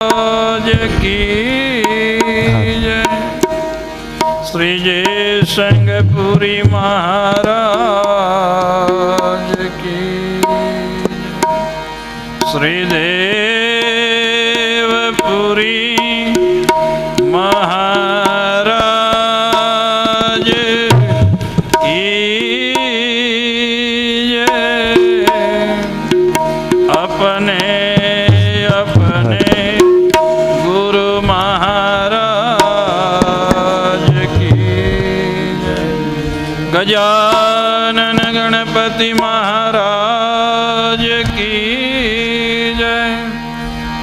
महाराज की जय। श्री जय संगपुरी महाराज की जय। श्री देवपुरी महाराज की जय। अपने गजानन गणपति महाराज की जय।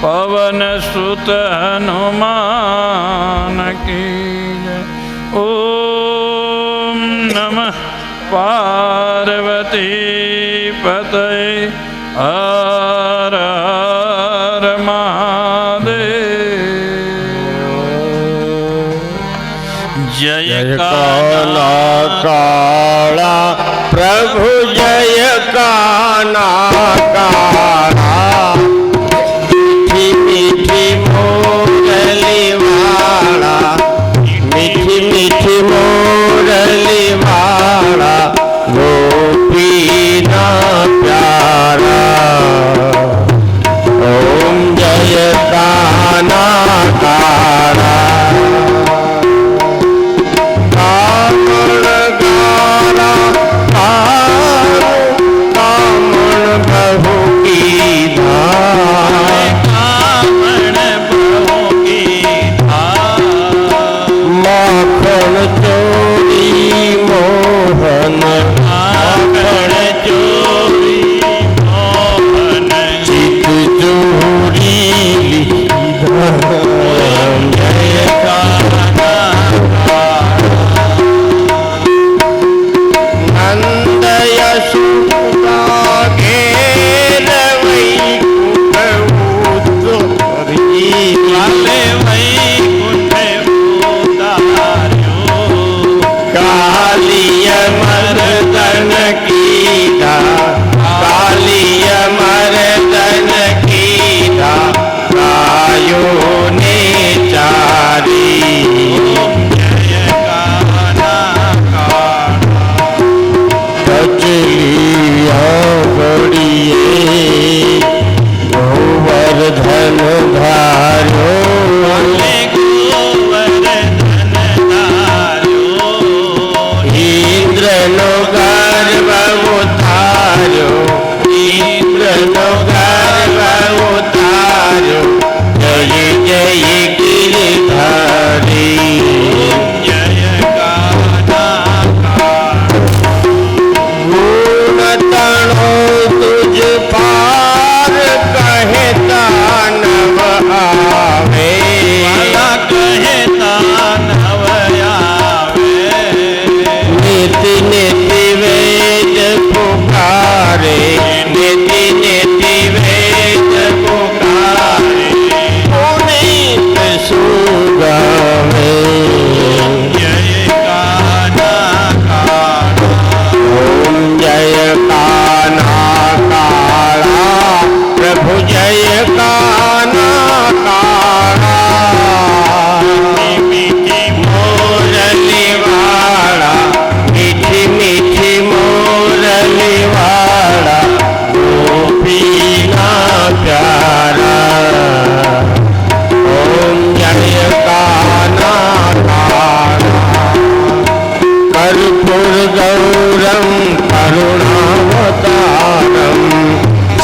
पवन सुत हनुमान की जय। ओम नमः पार्वती पतये हर हर महादेव। जय काला काला प्रभु जय काना काला। मीठी मीठी मोरली वाला, मीठी मीठी मोरली वाला, गोपीना प्यारा। ओम जय काना काला।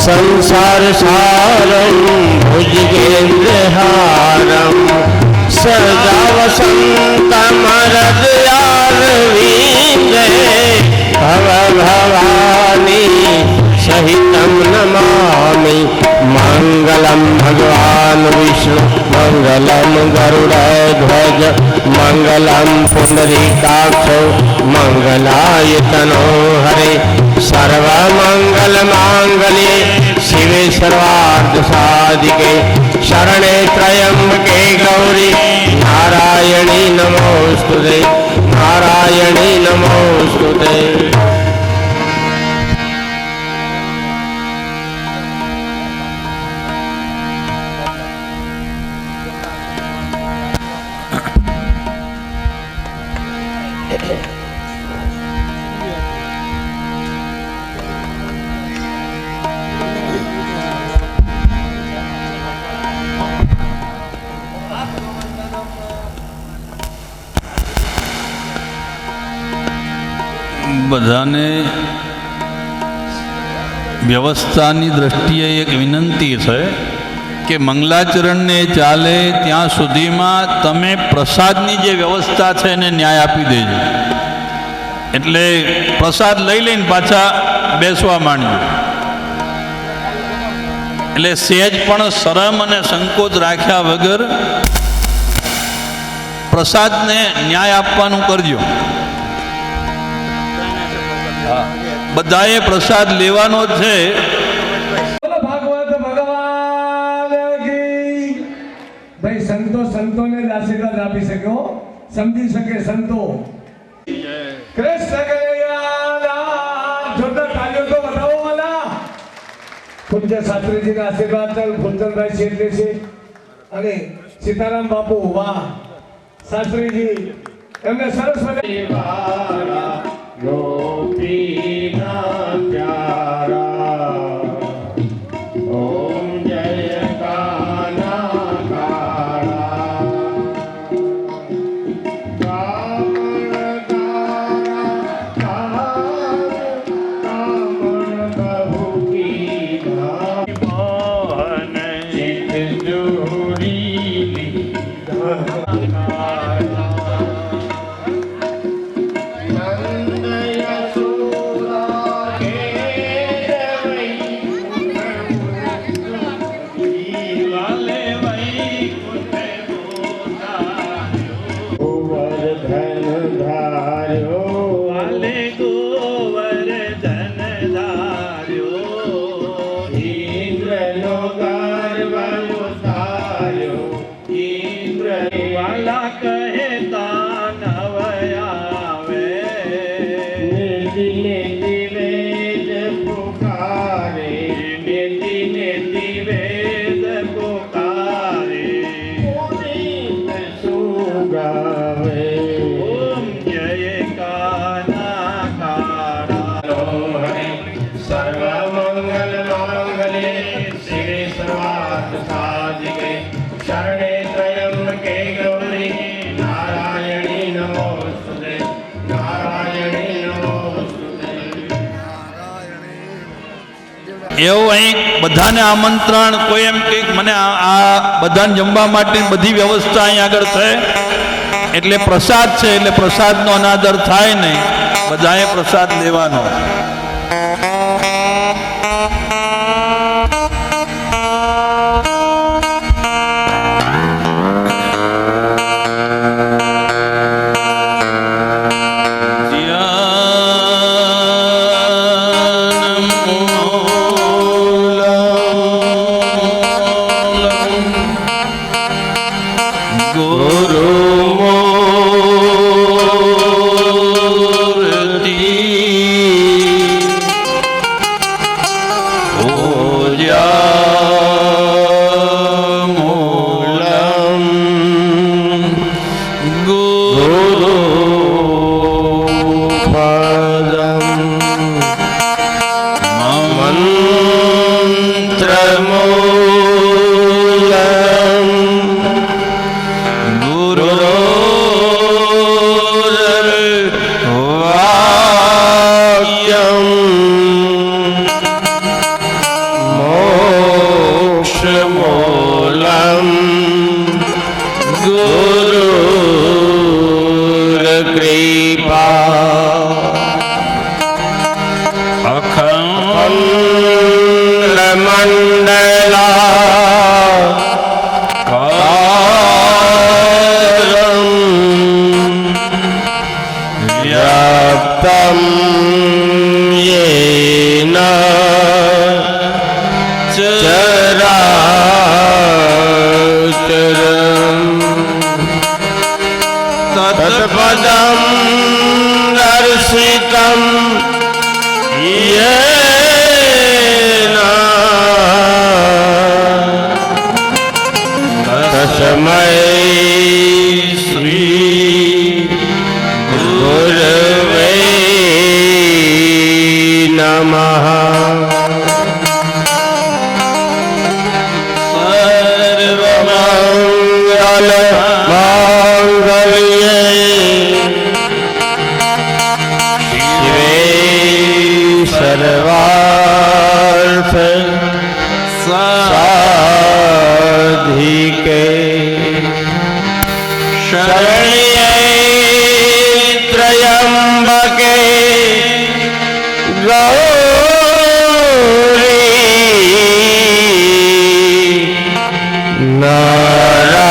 संसार सारं भुजगेन्द्रहारं सदा वसन्तमरदयारविन्दे भव भवानी सहितं नमामि। मंगलम भगवान विष्णु मंगलम गरुड़ध्वज मंगलम पुंडरीकाक्षो मंगलायतनो हरे। सर्वमंगल मांगल्ये शिवे सर्वार्थ साधिके शरणे त्र्यंबके गौरी नारायणी नमोस्तुते नारायणी नमोस्तुते। બધાને વ્યવસ્થાની દ્રષ્ટિએ એક વિનંતી છે કે મંગલાચરણને ચાલે ત્યાં સુધીમાં તમે પ્રસાદની જે વ્યવસ્થા છે એને ન્યાય આપી દેજો. એટલે પ્રસાદ લઈ લઈને પાછા બેસવા માંડજો. એટલે સહેજ પણ શરમ અને સંકોચ રાખ્યા વગર પ્રસાદને ન્યાય આપવાનું કરજો. બધાએ પ્રસાદ લેવાનો છે. ભાગવત ભગવાન કી ભાઈ સંતોને જ આશીર્વાદ આપી શક્યો, સમજી શકે સંતો. કૃષ્ણ કનૈયા જોરદાર તાળીઓ તો બતાવો મને. પૂજ્ય શાસ્ત્રીજીના આશીર્વાદ ફૂલચંદભાઈ શેઠે છે અને સીતારામ બાપુ. વાહ શાસ્ત્રીજી, એમને સરસ મજા. ગોપીના પ્યારા ઓમ જય કાના કાળા કામણ બહુ કીધા મોહન ચિત જોડી એવું અહીં બધાને આમંત્રણ. કોઈ એમ કે મને આ બધાને જમવા માટે બધી વ્યવસ્થા અહીં આગળ છે, એટલે પ્રસાદ છે એટલે પ્રસાદનો અનાદર થાય નહીં. બધાએ પ્રસાદ લેવાનો. तत्पदं दर्शितं येन तस्मै श्री गुरवे નમઃ સર્વમંગલ માંગલ્યે શિવે સર્વાર્થ સાધિકે શરણ્યે ત્રયંબકે ગૌરી નારાયણી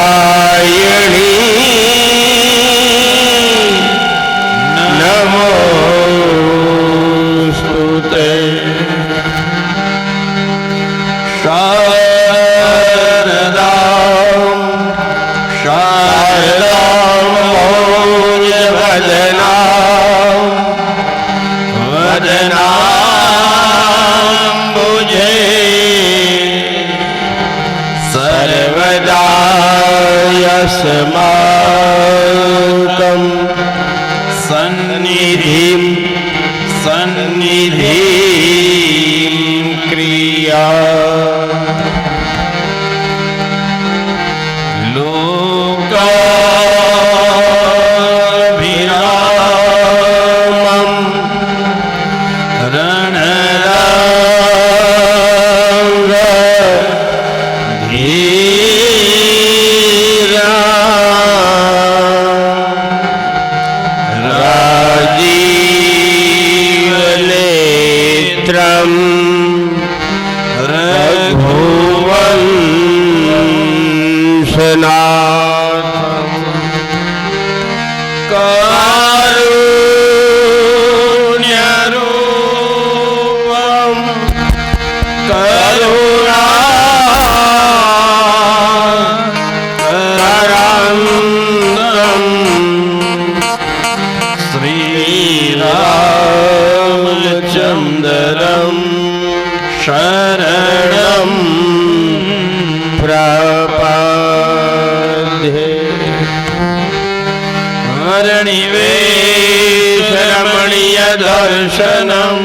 નમોસ્તુતે શારદામ શારદામ વદનામ વદનાંબુજે સર્વદા યસ્માકં સન્નિધિં સન્નિધિં ક્રિયા લોકાભિરામં રણરંગ ધીરા રાજીવનેત્રં રઘુવંશનાથં કારુણ્યરૂપં કરુણાકરંદં શ્રીરામચંદ્રં શરણં પ્રપદ્યે હરણિવેશરમણીય દર્શનમ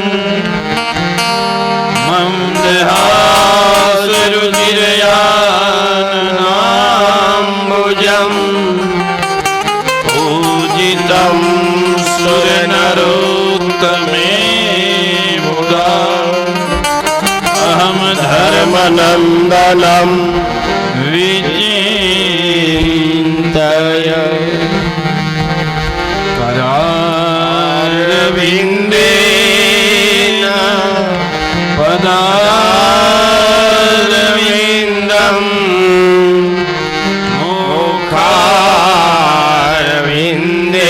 મંદહાસરુચિરયાનાંબુજમ પૂજિતમ સુરનરોત્તમે મુદા અહમ ધર્મનંદનમ વિચિંતય करारविन्देन पदारविन्दं मुखारविन्दे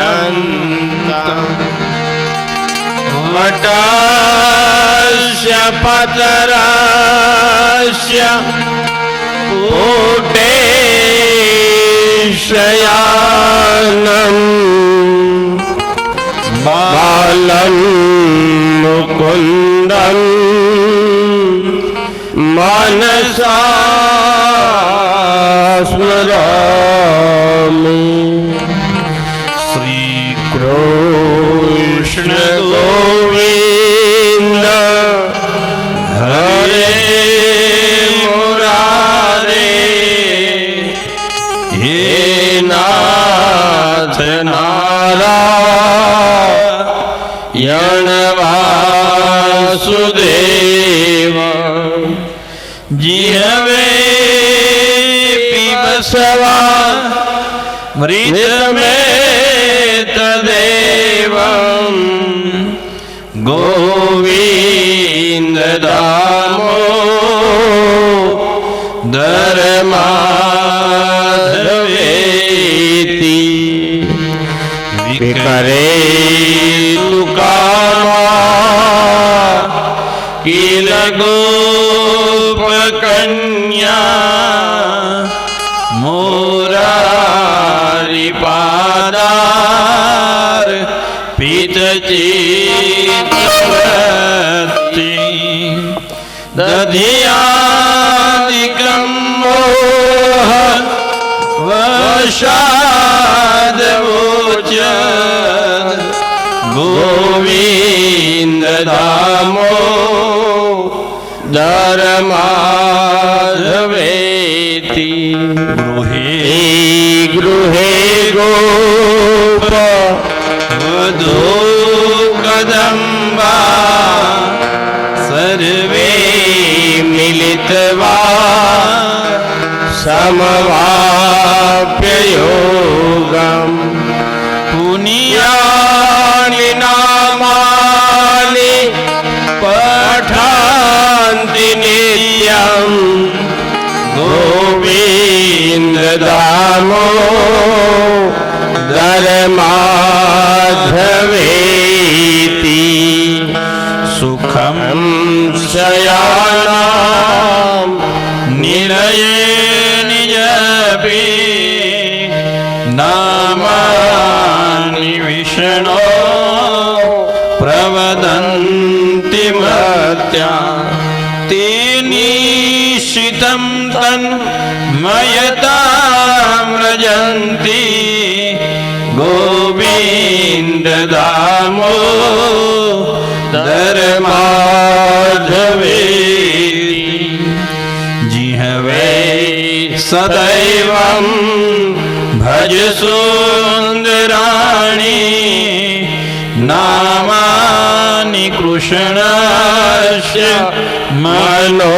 विनिवेशयन्तम् वटस्य पतरस्य कोटेशयानं बालं मुकुन्दं मनसा स्मरामि श्रीकृष्ण गोविन्द हरे हे नाथ नारायण वासुदेव जिहवे पिबसवा मृतमेत देवं गोविन्द दामोदर माधवेति विकरे तुकामा किल गोपकन्या मोरारिपादार पितचित्तवृत्ति दधियादिकं मोह वशाद દામો ધર્માધવેતી ગૃહે ગોપ વધુ કદંબા સર્વે મિલિતવા સમવાપ્ય યોગમ પુનિયાનિ નામાનિ પઠાન્તિ નિત્યમ ગોવિંદ દામો ધર્માધવેતી સુખમ શયાનામ નિલયે નિજપી નામાનિ વિષ્ણો પ્રવદન્તિ મત્યા તેનિશિતં તન મયતાં વ્રજન્તિ ગોવિંદ દામો ધર્માધવેતી જીહવે સદૈવં ભજ સુંદરાણી નામાનિ કૃષ્ણસ્ય મનોહરાણી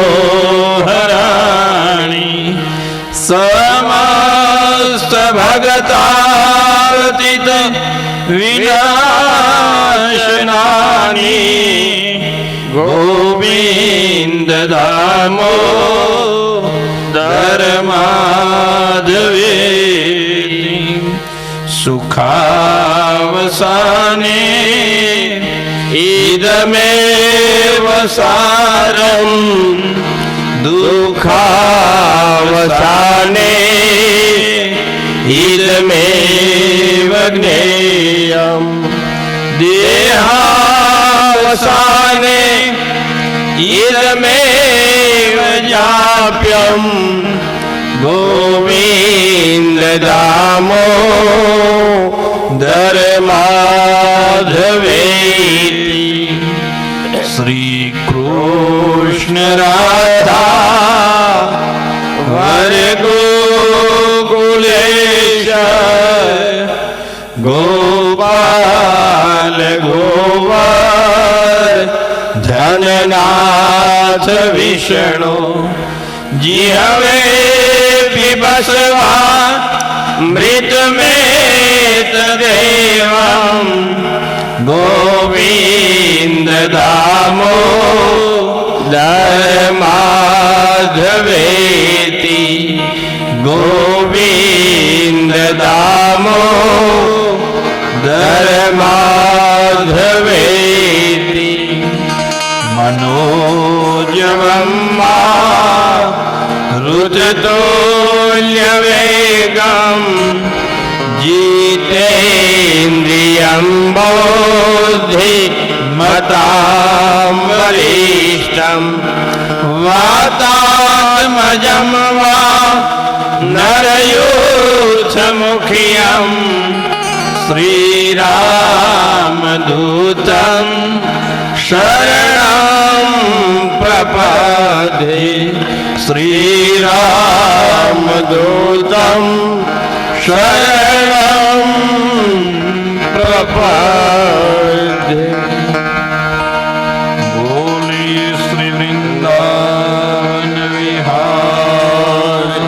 સમસ્ત ભગતાર્તિત વિનાશનાની ગોવિંદ દામો ધર્માધવેતી સુખાવસાને ઇદમેવ સારમ દુઃખાવસાને ઇદમેવ જ્ઞેયમ દેહાવસાને ઇદમેવ જાપ્યમ ગોવિંદ દામો ધર્માધવેતી શ્રી કૃષ્ણ રાધા વર ગોકુલેશ ગોપાલ ગોવર ધનનાથ વિષ્ણુ જીહવે पिबस्वा मृतमेत देवं गोविंद दामो धर्माधवेति गोविंद दामो धर्माधवेति मनोजवम्मा ऋतुल्यवेगं जितेन्द्रियं बुद्धिमतां वरिष्ठं वातात्मजं वा नरयूथमुख्यं श्रीरामदूतं शरणं प्रपद्ये श्रीरामदूतं शरणं प्रपद्ये बोलिए श्री वृंदावन विहारी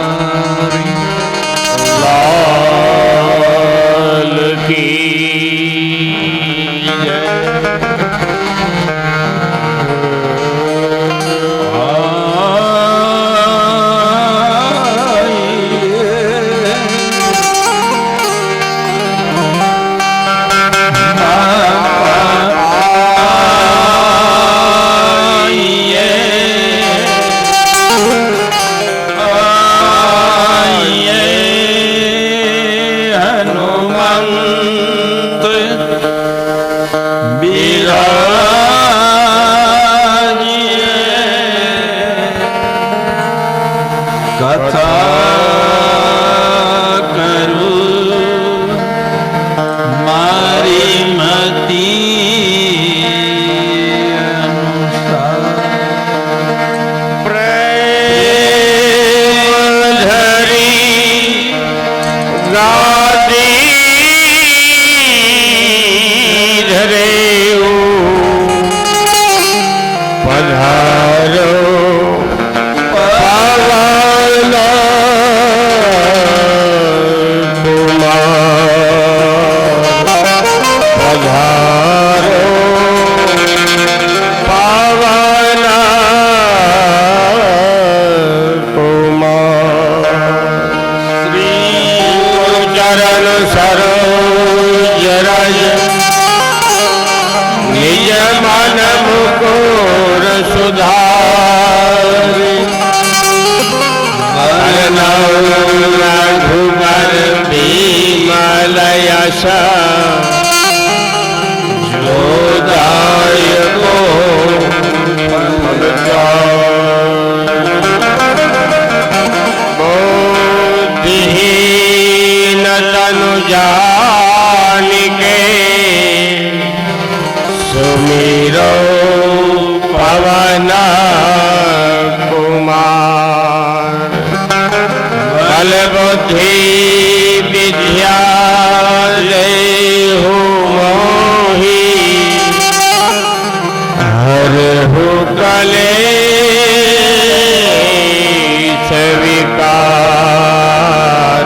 लाल की जय। પધારો પાવન પધારો પાવન ચરણ સરોજ રજ નિજ મન મુકુર સુધારી રઘુબર ભીમલ યશ જોદાયકો बुद्धिहीन तनु जानिके सुमिरो पवन कुमार बल बुद्धि विद्या देहु मोहि हरहु कलेश विकार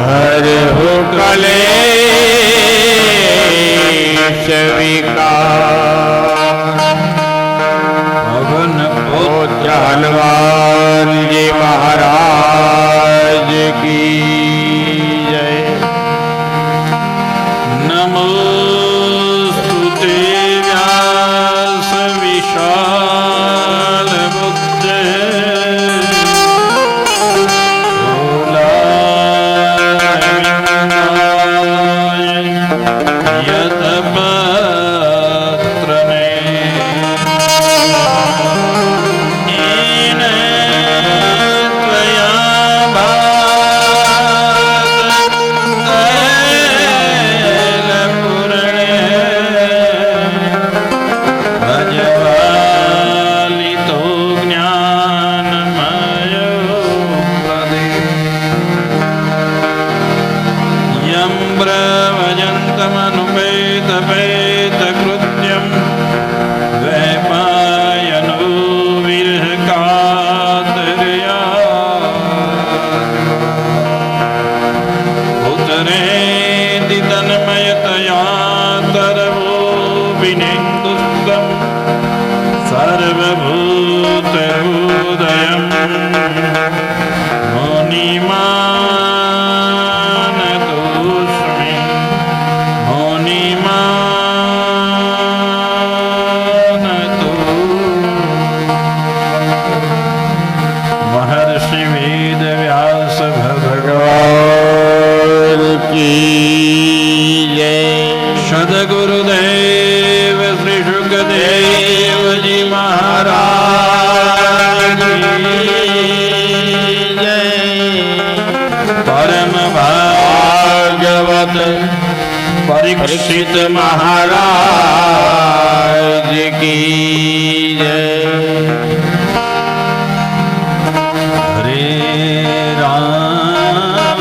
हरहु कलेश विकार પવન पुत्र हनुमान जी महाराज की जय નમોસ્તુતે વ્યાસ વિશાલ બુદ્ધે સદગુરુદેવ શ્રી સુખદેવજી મહારાજ જય. પરમ ભાગવત પરીક્ષિત महाराज की जय હરે રામ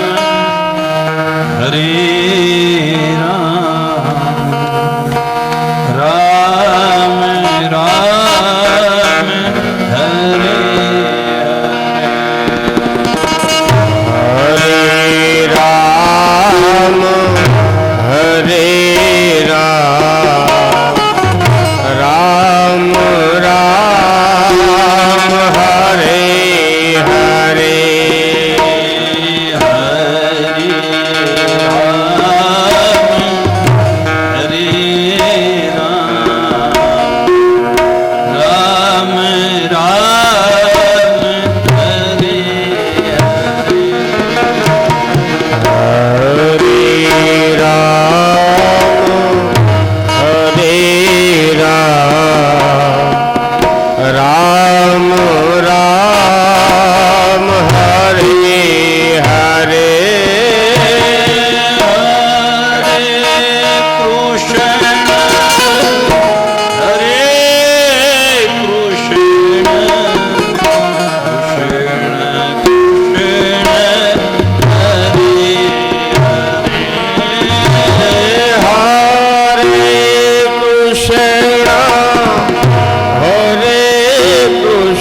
હરે રામ રામ હરે हरे राम हरे राम राम राम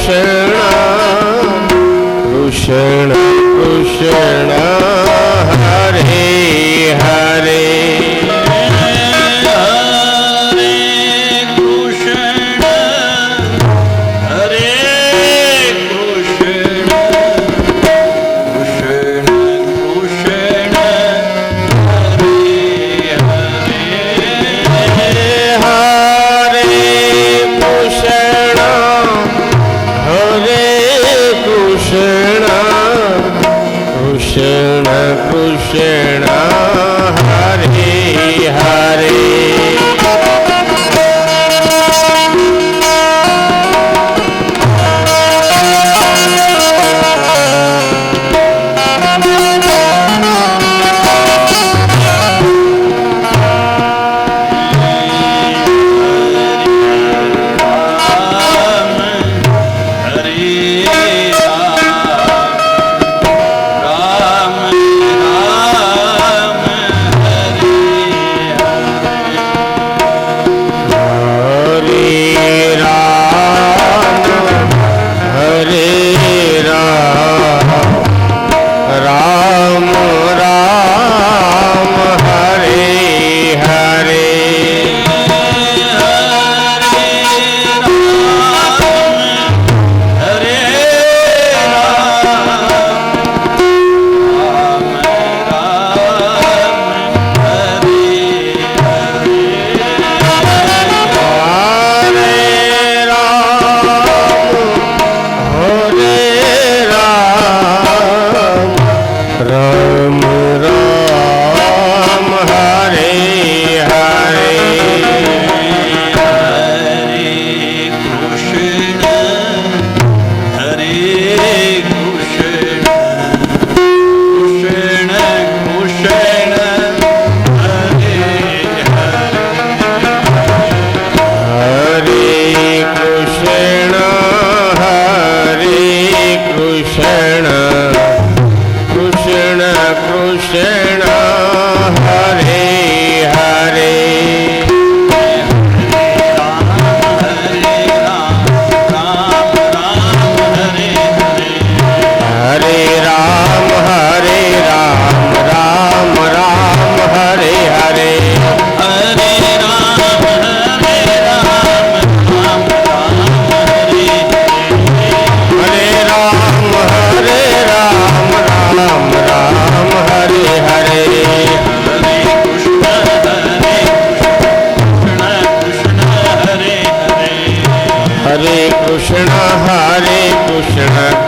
કૃષ્ણ કૃષ્ણ હરે હરે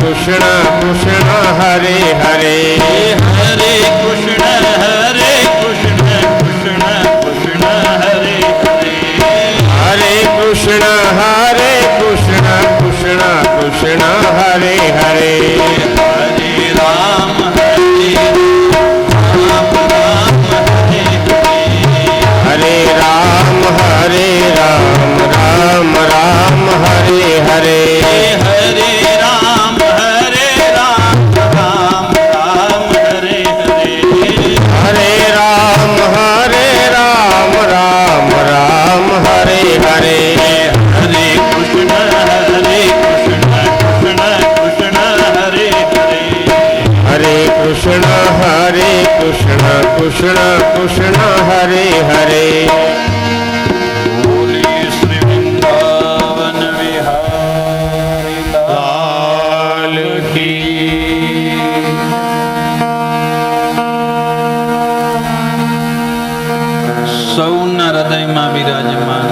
કૃષ્ણ કૃષ્ણ હરે હરે કૃષ્ણ કૃષ્ણ હરે હરે બોલી શ્રી વૃંદાવન વિહારી લાલ કી સૌના હૃદયમાં બિરાજમાન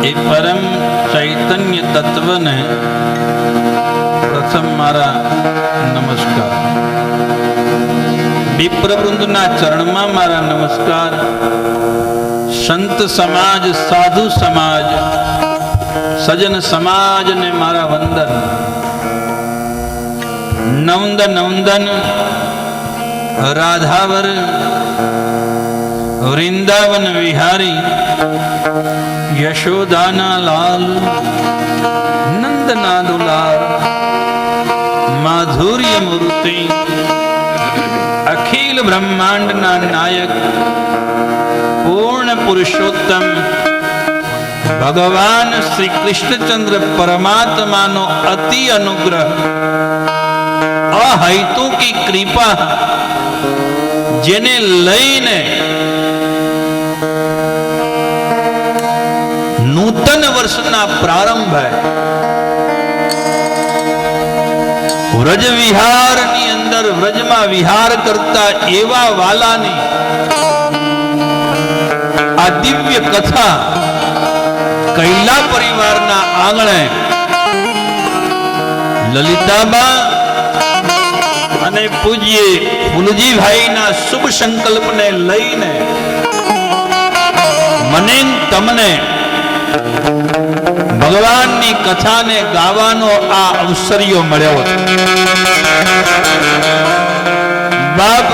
એ પરમ ચૈતન્ય તત્વને પ્રથમ મારા નમસ્કાર. વિપ્રવૃંદના ચરણમાં મારા નમસ્કાર. સંત સમાજ, સાધુ સમાજ, સજન સમાજને મારા વંદન. નવંદન નવંદન રાધાવર વૃંદાવન વિહારી યશોદાના લાલ નંદના દુલાર માધુર્ય મૂર્તિ અખિલ બ્રહ્માંડના નાયક પૂર્ણ પુરુષોત્તમ ભગવાન શ્રી કૃષ્ણચંદ્ર પરમાત્માનો અતિ અનુગ્રહ, અહૈતુકી કૃપા, જેને લઈને નૂતન વર્ષના પ્રારંભે વ્રજ વિહારની અંદર વ્રજમાં વિહાર કરતા એવા વાલાની આ દિવ્ય કથા કૈલા પરિવારના આંગણે લલિતાબા અને પૂજ્ય ફૂલજીભાઈના શુભ સંકલ્પને લઈને મને તમને ભગવાનની કથાને ગાવાનો આ અવસરિયો મળ્યો છે. બાપ,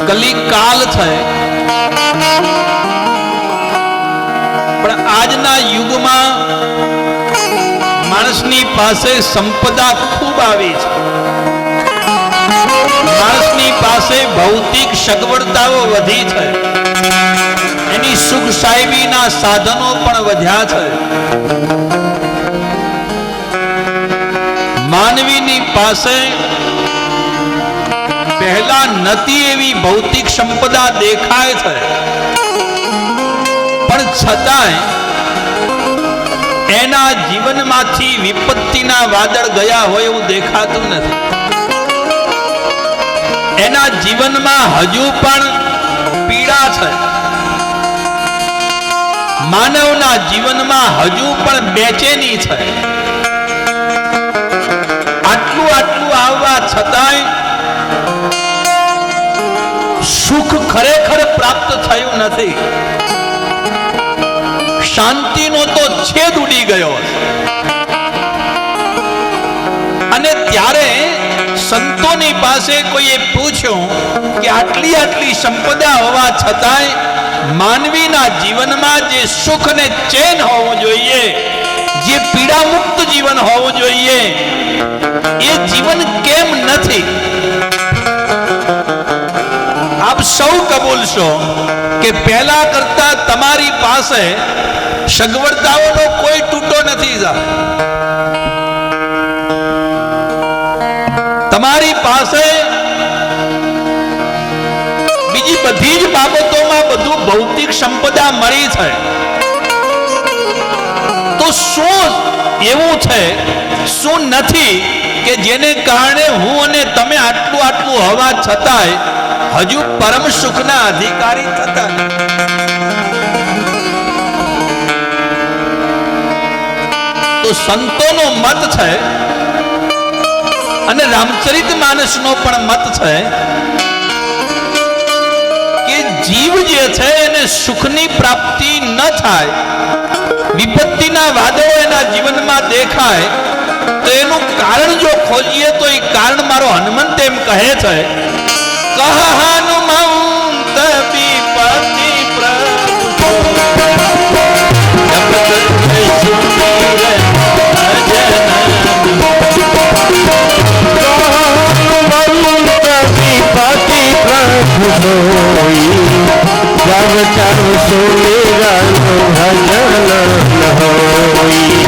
કલિકાલ છે, પણ આજના યુગમાં માણસની પાસે સંપદા ખૂબ આવી છે. માણસની પાસે ભૌતિક સગવડતાઓ વધી છે, એની સુખ સાહેબીના સાધનો પણ વધ્યા છે. માનવીની પાસે પહેલા નથી એવી ભૌતિક સંપદા દેખાય છે, પણ છતાંય એના જીવનમાંથી વિપત્તિના વાદળ ગયા હોય એવું દેખાતું નથી. એના જીવનમાં હજુ પણ પીડા છે. માનવના જીવનમાં હજુ પણ બેચેની છે. આટલું આટલું આવવા છતાંય સુખ ખરેખર પ્રાપ્ત થયું નથી. શાંતિનો તો છેદ ઉડી ગયો. અને ત્યારે સંતોની પાસે કોઈએ પૂછ્યું કે આટલી આટલી સંપદા હોવા છતાંય માનવીના જીવનમાં જે સુખ ને ચેન હોવું જોઈએ, જે પીડા મુક્ત જીવન હોવું જોઈએ, એ જીવન કેમ નથી? આપ સૌ કબૂલશો કે પહેલા કરતા તમારી પાસે સગવડતાઓનો કોઈ તૂટો નથી. તમારી પાસે બીજી બધી જ બાબતોમાં બધું ભૌતિક સંપદા મળી છે. તો શું એવું છે, શું નથી કે જેને કારણે હું અને તમે આટલું આટલું હોવા છતાંય હજુ પરમ સુખના અધિકારી થતા નથી? તો સંતોનો મત છે અને રામચરિત માનસનો પણ મત છે કે જીવ જે છે એને સુખની પ્રાપ્તિ ન થાય, વિપત્તિના વાદળો એના જીવનમાં દેખાય, તો એનું કારણ જો ખોજીએ તો એ કારણ મારો હનુમંત એમ કહે છે, કહ હનુમંત વિપત્તિ जब तब सुमिरन भजन होई.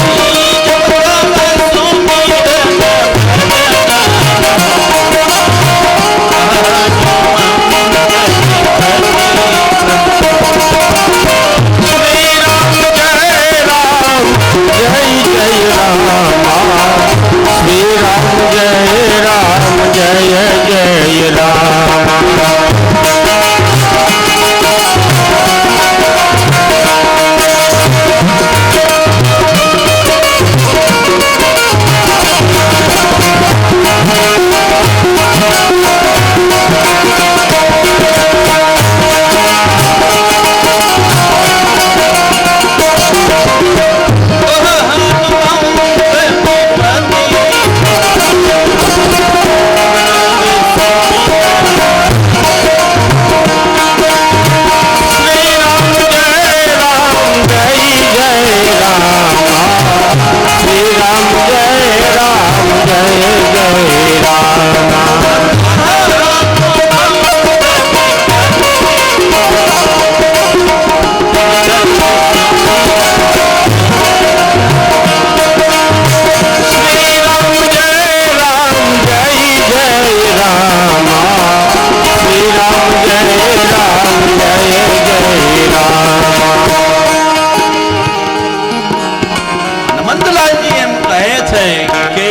છે કે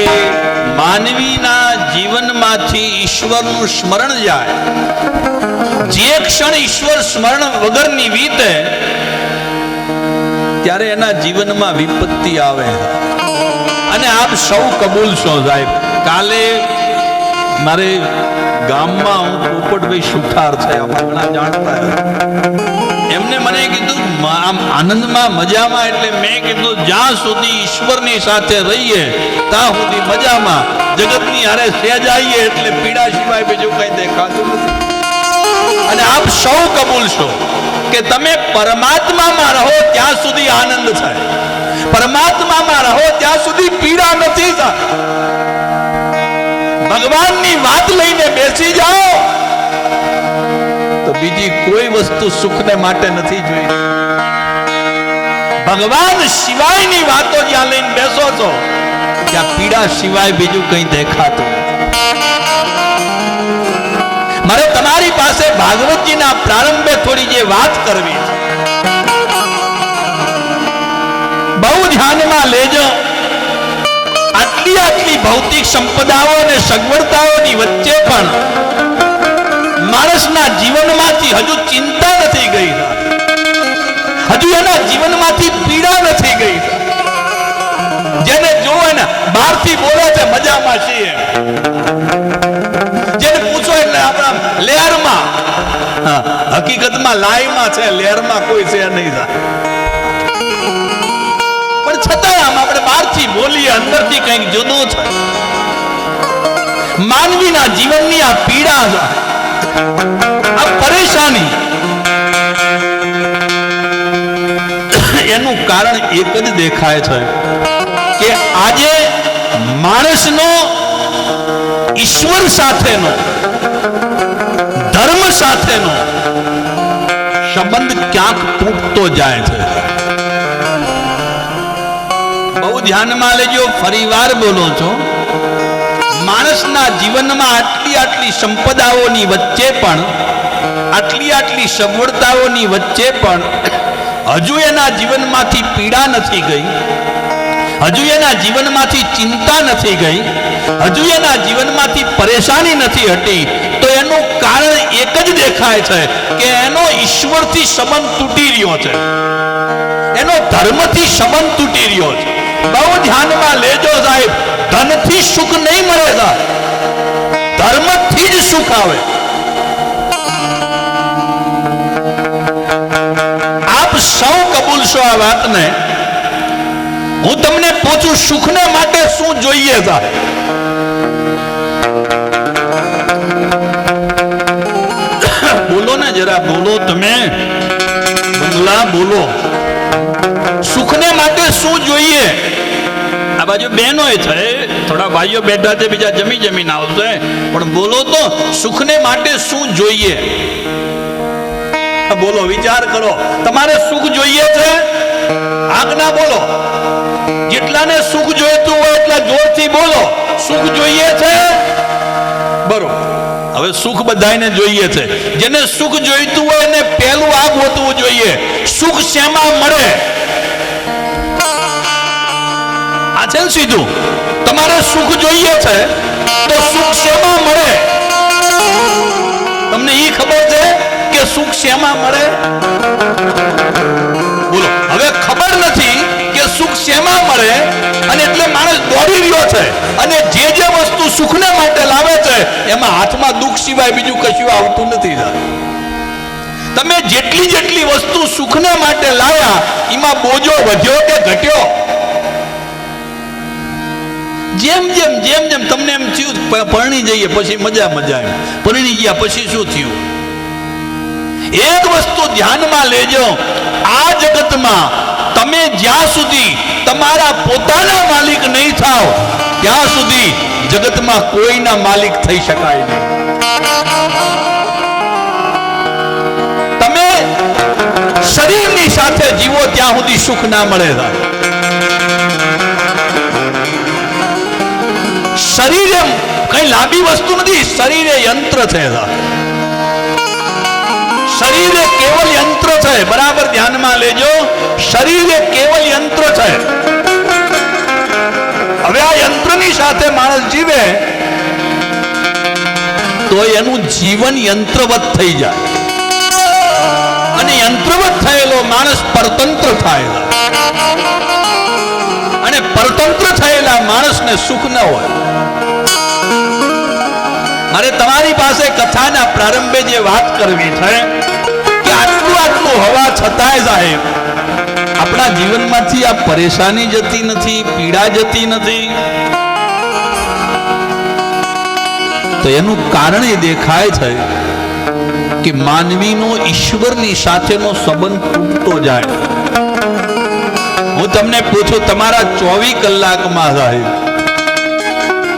માનવીના જીવનમાંથી ઈશ્વરનું સ્મરણ જાય, જે ક્ષણ ઈશ્વર સ્મરણ વગરની વીતે ત્યારે એના જીવનમાં વિપત્તિ આવે. અને આપ સૌ કબૂલ છો સાહેબ. કાલે મારે ગામમાં પોપટભાઈ સુથાર છે, આપણે ઘણા જાણતા, એમને મને કીધું આમ આનંદમાં મજામાં, એટલે મેં કીધું જ્યાં સુધી ઈશ્વરની સાથે રહીએ ત્યાં સુધી મજામાં, જગતની હારે સહેજાઈએ એટલે પીડા સિવાય બીજું કઈ દેખાતું નથી. અને આપ સૌ કબૂલ છો કે તમે પરમાત્મામાં રહો ત્યાં સુધી આનંદ થાય, પરમાત્મામાં રહો ત્યાં સુધી પીડા નથી થાય. ભગવાનની વાત લઈને બેસી જાઓ તો બીજી કોઈ વસ્તુ સુખને માટે નથી જોઈ. ભગવાન સિવાયની વાતો જ્યાં લઈને બેસો છો ત્યાં પીડા સિવાય બીજું કંઈ દેખાતું નથી. મારે તમારી પાસે ભાગવતજીના પ્રારંભે થોડી જે વાત કરવી છે, બહુ ધ્યાનમાં લેજો. આટલી ભૌતિક સંપદાઓ અને સગવડતાઓની વચ્ચે પણ માણસના જીવનમાંથી હજુ ચિંતા નથી ગઈ, હજુ એના જીવનમાંથી પીડા નથી ગઈ. જેને જોવે ને બહારથી બોલે છે મજામાં છીએ, જેને પૂછો એટલે આપણા લેરમાં, હકીકતમાં લાઈમાં છે, લેરમાં કોઈ છે નહીં. પણ છતાં આમ આપણે બહારથી બોલીએ, અંદરથી કંઈક જુદું છે. માનવીના જીવનની આ પીડા છે, આ પરેશાની, એનું કારણ એક જ દેખાય છે કે આજે માણસનો ઈશ્વર સાથેનો, ધર્મ સાથેનો સંબંધ ક્યાંક તૂટતો જાય છે. બહુ ધ્યાનમાં લેજો, ફરીવાર બોલો છો. માણસના જીવનમાં આટલી સંપદાઓની વચ્ચે પણ, આટલી સગવડતાઓની વચ્ચે પણ હજુ એના જીવનમાંથી પીડા નથી ગઈ, હજુ એના જીવનમાંથી ચિંતા નથી ગઈ, હજુ એના જીવનમાંથી પરેશાની નથી હટી. તો એનું કારણ એક જ દેખાય છે કે એનો ઈશ્વરથી સંબંધ તૂટી રહ્યો છે, એનો ધર્મથી સંબંધ તૂટી રહ્યો છે. બહુ ધ્યાનમાં લેજો સાહેબ, ધનથી સુખ નહીં મળે સાહેબ, ધર્મથી જ સુખ આવે. આપ સૌ કબૂલ છો આ વાતને. હું તમને પૂછું, સુખને માટે શું જોઈએ સાહેબ? બોલો ને જરા, બોલો તમે, બંગલા બોલો. સુખને માટે શું જોઈએ? આ બાજુ બહેનો છે, થોડા ભાઈઓ બેઠા છે, બીજા જમીને આવશે, પણ બોલો તો, સુખને માટે શું જોઈએ? બોલો, વિચાર કરો. તમારે સુખ જોઈએ છે? આજ્ઞા બોલો. જેટલાને સુખ જોઈતું હોય એટલા જોરથી બોલો, સુખ જોઈએ છે? બરોબર. હવે સુખ બધાને જોઈએ છે. જેને સુખ જોઈતું હોય એને પહેલું આ ગોતવું જોઈએ, સુખ શેમાં મળે? આ છે સીધું. તમારે સુખ જોઈએ છે તો સુખ શેમાં મળે? તમને એ ખબર છે કે સુખ શેમાં મળે? બોલો. હવે ખબર નથી કે સુખ શેમાં મળે, અને એટલે માણસ દોડી રહ્યો છે, અને જે વસ્તુ સુખને માટે લાવે છે એમાં હાથમાં દુઃખ સિવાય બીજું કશું આવતું નથી. તમે જેટલી વસ્તુ સુખને માટે લાવ્યા એમાં બોજો વધ્યો કે ઘટ્યો? જેમ જેમ તમને એમ થયું પરણી જઈએ પછી મજા એમ, પરણી ગયા પછી શું થયું? એક વસ્તુ ધ્યાનમાં લેજો, આ જગતમાં તમે જ્યાં સુધી તમારા પોતાના માલિક નહીં થાવ ત્યાં સુધી જગતમાં કોઈના માલિક થઈ શકાય નહીં. તમે શરીરની સાથે જીવો ત્યાં સુધી સુખ ના મળે. શરીર એમ કઈ લાંબી વસ્તુ નથી, શરીર એ યંત્ર છે. શરીર એ કેવલ યંત્ર છે. બરાબર ધ્યાનમાં લેજો, શરીર એ કેવલ યંત્ર છે. હવે આ જીવે તો એનું જીવન યંત્રવત થઈ જાય, અને યંત્રવત થયેલો માણસ પરતંત્ર થાય, અને પરતંત્ર થયેલા માણસને સુખ ન હોય. મારે તમારી પાસે કથાના પ્રારંભે જે વાત કરવી છે કે આટલું આટલું હોવા છતાંય સાહેબ આપણા જીવનમાંથી આ પરેશાની જતી નથી, પીડા જતી નથી. તો એનું કારણ એ દેખાય છે કે માનવીનો ઈશ્વરની સાથેનો સંબંધ તૂટતો જાય. હું તમને પૂછું, તમારા 24 કલાકમાં સાહેબ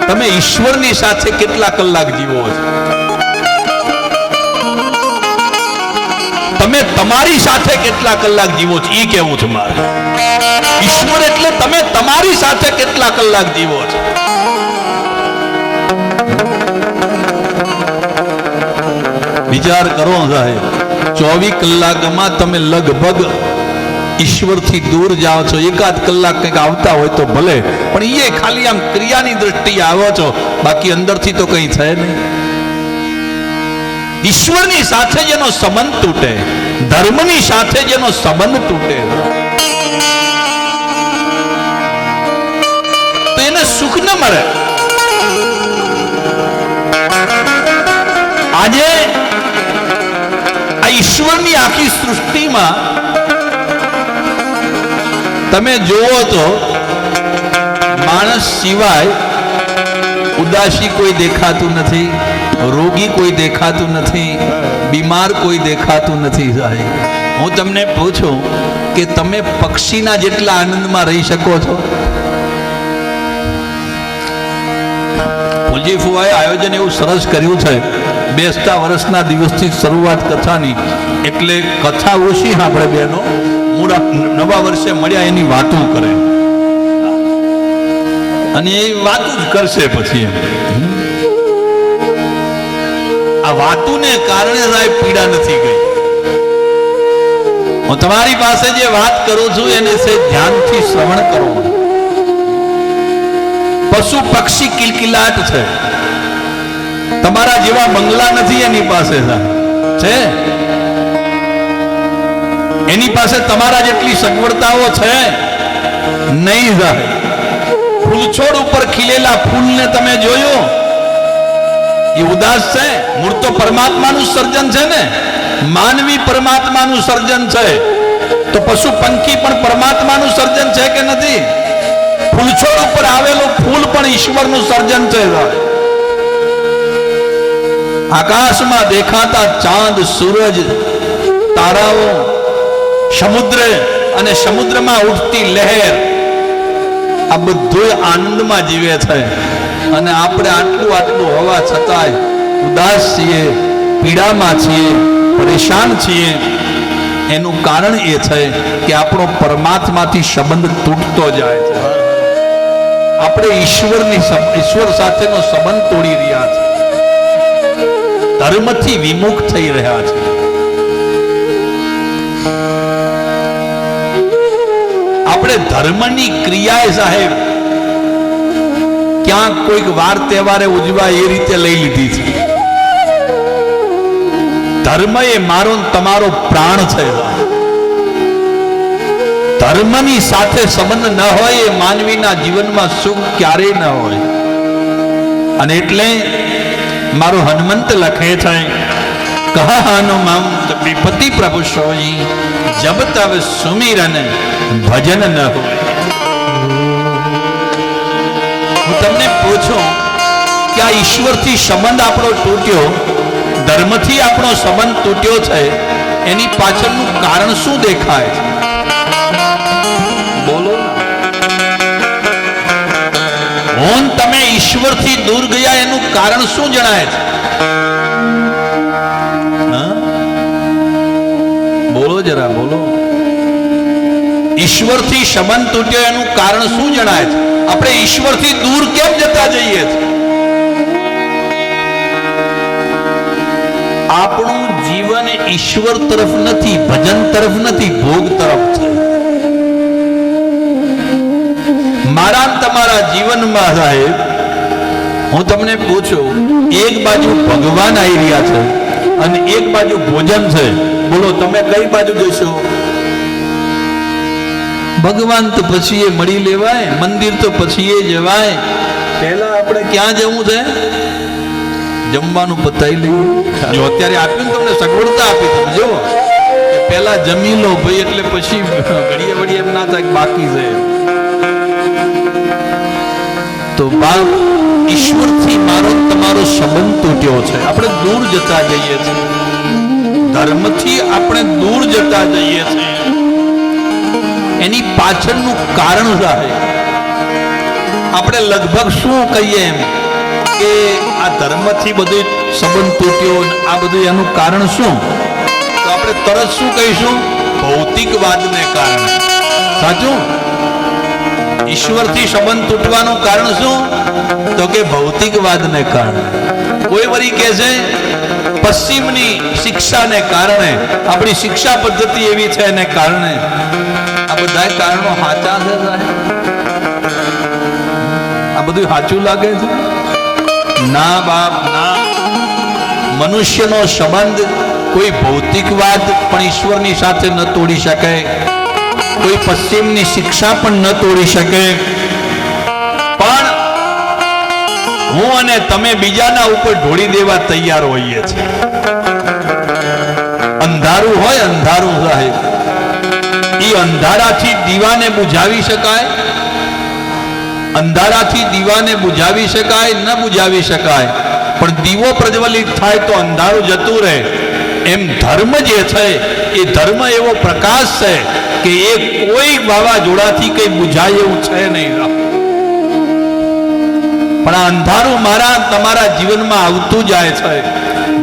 તમે ઈશ્વરની સાથે કેટલા કલાક જીવો છો? તમે તમારી સાથે કેટલા કલાક જીવો છો એ કેવું છે મારે. ઈશ્વર એટલે તમે તમારી સાથે કેટલા કલાક જીવો છો. વિચાર કરો સાહેબ, 24 કલાકમાં તમે લગભગ ઈશ્વરથી દૂર જાઓ છો. એકાદ કલાક કંઈક આવતા હોય તો ભલે, પણ એ ખાલી આમ ક્રિયાની દ્રષ્ટિએ આવો છો, બાકી અંદરથી તો કંઈ છે નહીં. ઈશ્વરની સાથે જેનો સંબંધ તૂટે, ધર્મની સાથે જેનો સંબંધ તૂટે, તો એને સુખ ન મળે. આજે આ ઈશ્વરની આખી સૃષ્ટિમાં તમે જુઓ તો માણસ સિવાય ઉદાસી કોઈ દેખાતું નથી, રોગી કોઈ દેખાતું નથી, બીમાર કોઈ દેખાતું નથી. સાહેબ હું તમને પૂછું કે તમે પક્ષીના જેટલા આનંદમાં રહી શકો છો? પૂજી ફુવાએ આયોજન એવું સરસ કર્યું છે, બેસતા વર્ષના દિવસથી શરૂઆત કથાની, એટલે કથા ઓછી આપણે બહેનો નવા વર્ષે મળ્યા એની વાતો કરે, અને એ વાતો જ કરશે પછી. આ વાતોને કારણે સાહેબ પીડા નથી ગઈ. હું તમારી પાસે જે વાત કરું છું એને ધ્યાનથી શ્રવણ કરો. પશુ પક્ષી કિલકિલાટ છે, તમારા જેવા બંગલા નથી એની પાસે છે, એની પાસે તમારા જેટલી સગવડતાઓ છે નહીં. જાય ફૂલછોડ ઉપર ખીલેલા ફૂલને તમે જોયો, એ ઉદાસ છે? મૂળ તો પરમાત્માનું સર્જન છે ને, માનવી પરમાત્માનું સર્જન છે, તો પશુ પંખી પણ પરમાત્માનું સર્જન છે કે નથી? ફૂલછોડ ઉપર આવેલું ફૂલ પણ ઈશ્વરનું સર્જન છે. આકાશમાં દેખાતા ચાંદ, સૂરજ, તારાઓ, સમુદ્ર અને સમુદ્રમાં ઉઠતી લહેર, આ બધું આનંદમાં જીવે છે. અને આપણે આટલું આટલું હોવા છતાંય ઉદાસ છીએ, પીડામાં છીએ, પરેશાન છીએ. એનું કારણ એ છે કે આપણો પરમાત્માથી સંબંધ તૂટતો જાય છે. આપણે ઈશ્વર સાથેનો સંબંધ તોડી રહ્યા છે, ધર્મથી વિમુખ થઈ રહ્યા છે. આપણે ધર્મની ક્રિયાએ સાહેબ ક્યાંક કોઈક વાર તહેવારે ઉજવા એ રીતે લઈ લીધી છે. ધર્મ એ મારો તમારો પ્રાણ છે. ધર્મની સાથે સંબંધ ન હોય એ માનવીના જીવનમાં સુખ ક્યારેય ન હોય. અને એટલે મારો હનુમંત લખે છે, કહા હનુમંત વિપતિ પ્રભુ સોઈ, જબ તબ સુમિરન ભજન ન હોય. હું તમને પૂછું કે આ ઈશ્વરથી સંબંધ આપણો તૂટ્યો, ધર્મથી આપણો સંબંધ તૂટ્યો છે, એની પાછળનું કારણ શું દેખાય છે? બોલો. હું તમે ઈશ્વરથી દૂર ગયા એનું કારણ શું જણાય છે? બોલો જરા, બોલો. ઈશ્વરથી સંબંધ તૂટ્યો એનું કારણ શું જણાય છે? આપણે ઈશ્વરથી દૂર કેમ જતા જઈએ છીએ? આપણું જીવન ઈશ્વર તરફ નથી, ભજન તરફ નથી, ભોગ તરફ છે. મારા તમારા જીવનમાં સાહેબ હું તમને પૂછું, એક બાજુ ભગવાન આવી રહ્યા છે અને એક બાજુ ભોજન છે, બોલો તમે કઈ બાજુ જશો? ભગવાન તો પછી એ મળી લેવાય, મંદિર તો પછી એ જવાય, પહેલા આપણે ક્યાં જવું છે? જમવાનું પતાવી લઈએ. જો અત્યારે આપ્યું ને તમને સગવડતા આપી, તમે જો કે પહેલા જમી લો ભાઈ, એટલે પછી ઘડીએ વળીએ એમ ના થાય કે બાકી છે. તો બાપ, ઈશ્વરથી મારો તમારો સંબંધ તૂટ્યો છે, આપણે દૂર જતા જઈએ છીએ, ધર્મથી આપણે દૂર જતા જઈએ છીએ. એની પાછળનું કારણ થાય. આપણે લગભગ શું કહીએ એમ કે આ ધર્મથી બધું સંબંધ તૂટ્યો, આ બધું એનું કારણ શું? તો આપણે તરત શું કહીશું? ભૌતિકવાદને કારણે. સાચું? ઈશ્વરથી સંબંધ તૂટવાનું કારણ શું? તો કે ભૌતિકવાદને કારણે. કોઈ વળી કહે છે પશ્ચિમની શિક્ષાને કારણે, આપણી શિક્ષા પદ્ધતિ એવી છે એને કારણે. આ બધા કારણો સાચા છે સાહેબ? આ બધું સાચું લાગે છે? ના બાપ ના. મનુષ્યનો સંબંધ કોઈ ભૌતિકવાદ પણ ઈશ્વરની સાથે ન તોડી શકે, કોઈ પશ્ચિમની શિક્ષા પણ ન તોડી શકે. પણ હું અને તમે બીજાના ઉપર ઢોળી દેવા તૈયાર હોઈએ છીએ. અંધારું હોય, અંધારું સાહેબ, એ અંધારાથી દીવાને બુઝાવી શકાય? અંધારાથી દીવાને બુઝાવી શકાય? ન બુઝાવી શકાય. પણ દીવો પ્રજ્વલિત થાય તો અંધારું જતું રહે. એમ ધર્મ જે છે એ ધર્મ એવો પ્રકાશ છે કે એ કોઈ વાવાઝોડાથી કઈ બુઝાય એવું છે નહીં. પણ આ અંધારું મારા તમારા જીવનમાં આવતું જાય છે.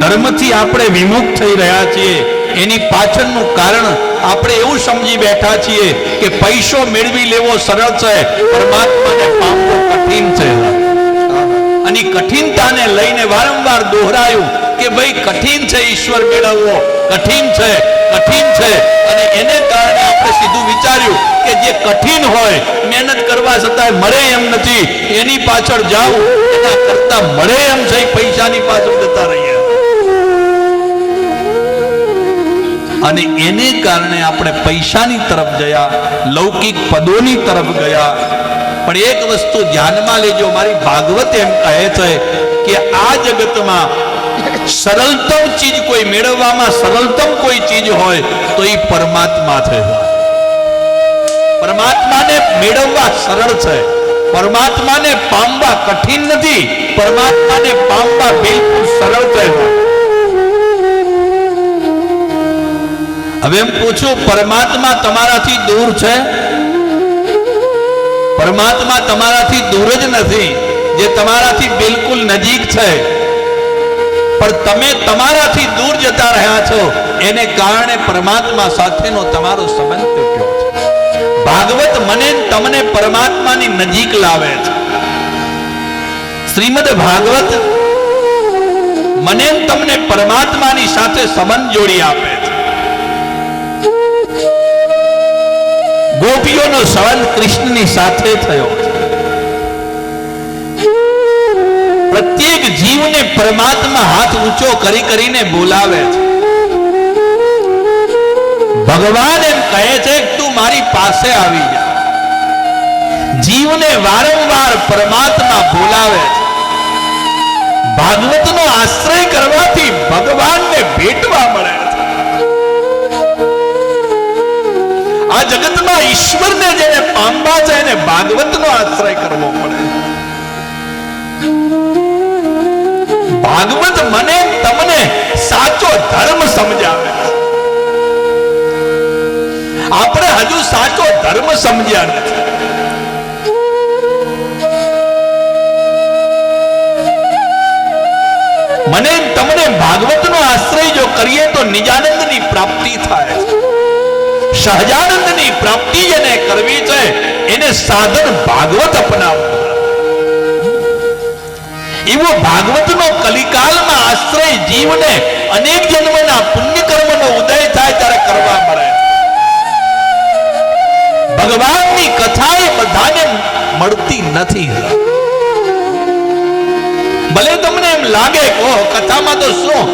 ધર્મથી આપણે વિમુખ થઈ રહ્યા છીએ. એની પાછળનું કારણ આપણે એવું સમજી બેઠા છીએ કે પૈસો મેળવી લેવો સરળ છે, પરમાત્માને પામવું કઠિન છે. અને કઠિનતાને લઈને વારંવાર દોહરાયું કે ભાઈ કઠિન છે ઈશ્વર મેળવવો, કઠિન છે, કઠિન છે. અને એને કારણે આપણે સીધું વિચાર્યું કે જે કઠિન હોય, મહેનત કરવા છતાં મળે એમ નથી, એની પાછળ જાવ એના કરતા મળે એમ છે પૈસાની પાછળ જતા રહીએ. અને એને કારણે આપણે પૈસાની તરફ ગયા, લૌકિક પદોની તરફ ગયા. પણ એક વસ્તુ ધ્યાનમાં લેજો, મારી ભાગવત એમ કહે છે કે આ જગતમાં સરળતમ ચીજ કોઈ મેળવવામાં સરળતમ કોઈ ચીજ હોય તો એ પરમાત્મા છે. પરમાત્માને મેળવવા સરળ છે, પરમાત્માને પામવા કઠિન નથી, પરમાત્માને પામવા બિલકુલ સરળ છે. હવે એમ પૂછું, પરમાત્મા તમારાથી દૂર છે? પરમાત્મા તમારાથી દૂર જ નથી, જે તમારાથી બિલકુલ નજીક છે. પણ તમે તમારાથી દૂર જતા રહ્યા છો, એને કારણે પરમાત્મા સાથેનો તમારો સંબંધ તૂટ્યો છે. ભાગવત મને તમને પરમાત્માની નજીક લાવે છે. શ્રીમદ ભાગવત મને તમને પરમાત્માની સાથે સંબંધ જોડી આપે છે. ગોપીઓનો સંબંધ કૃષ્ણની સાથે થયો છે. પ્રત્યેક જીવને પરમાત્મા હાથ ઊંચો કરી કરીને બોલાવે છે. ભગવાન એમ કહે છે કે તું મારી પાસે આવી જા. જીવને વારંવાર પરમાત્મા બોલાવે છે. ભાગવતનો આશ્રય કરવાથી ભગવાનને ભેટવા મળે છે. આ જગતમાં ઈશ્વરને જેને પામવા છે એને ભાગવતનો આશ્રય કરવો પડે. ભાગવત મને તમને સાચો ધર્મ સમજાવે. આપણે હજુ સાચો ધર્મ સમજ્યા નથી. મને તમને ભાગવતનો આશ્રય જો કરીએ તો નિજાનંદની પ્રાપ્તિ થાય છે. સહજાનંદની પ્રાપ્તિ જેને કરવી છે એને સાધન ભાગવત અપનાવવું. એવો ભાગવતનો કલિકાલમાં આશ્રય જીવને અનેક જન્મના પુણ્ય કર્મનો ઉદય થાય ત્યારે કરવા મળે. ભગવાનની કથા એ બધાને મળતી નથી. ભલે તમને એમ લાગે કે ઓહ કથામાં તો શું